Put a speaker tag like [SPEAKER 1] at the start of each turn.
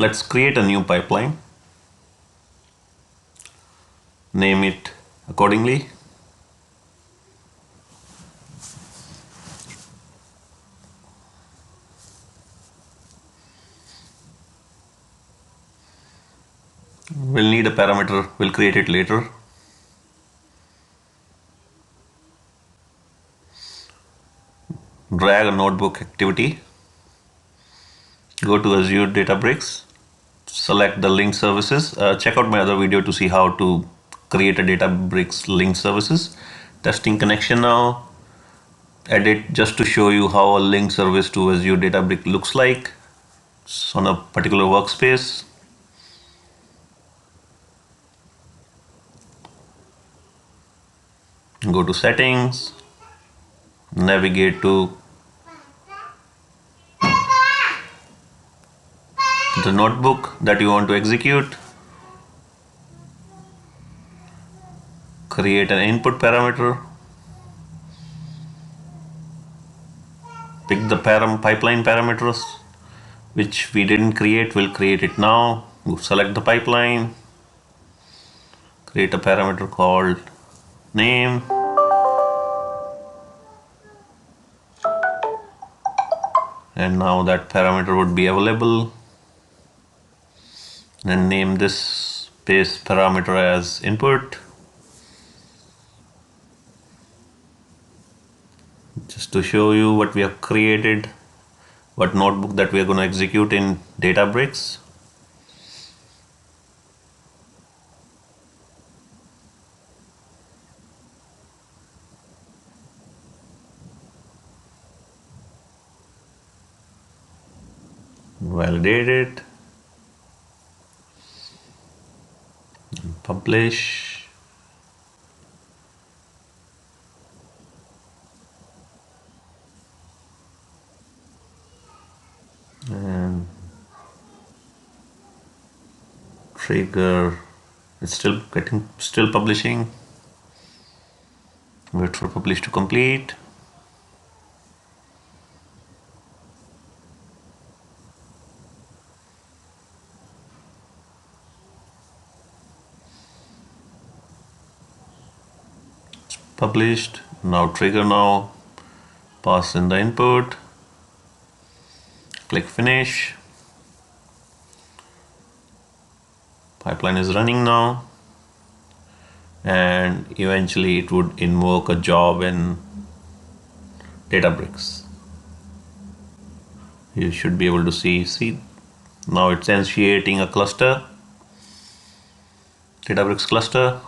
[SPEAKER 1] Let's create a new pipeline. Name it accordingly. We'll need a parameter, we'll create it later. Drag a notebook activity. Go to Azure Databricks. Select the link services. Check out my other video to see how to create a Databricks link services. Testing connection now. Edit just to show you how a link service to Azure Databricks looks like. It's on a particular workspace. Go to settings. Navigate to the notebook that you want to execute. Create an input parameter. Pick the pipeline parameters which we didn't create. We'll create it now. Select the pipeline. Create a parameter called name. And now that parameter would be available. And name this base parameter as input. Just to show you what we have created, what notebook that we are going to execute in Databricks. Validate it. Publish. And trigger. It's still publishing. Wait for publish to complete. Published. Now trigger now. Pass in the input. Click finish. Pipeline is running now. And eventually it would invoke a job in Databricks. You should be able to see now it's initiating a cluster, Databricks cluster.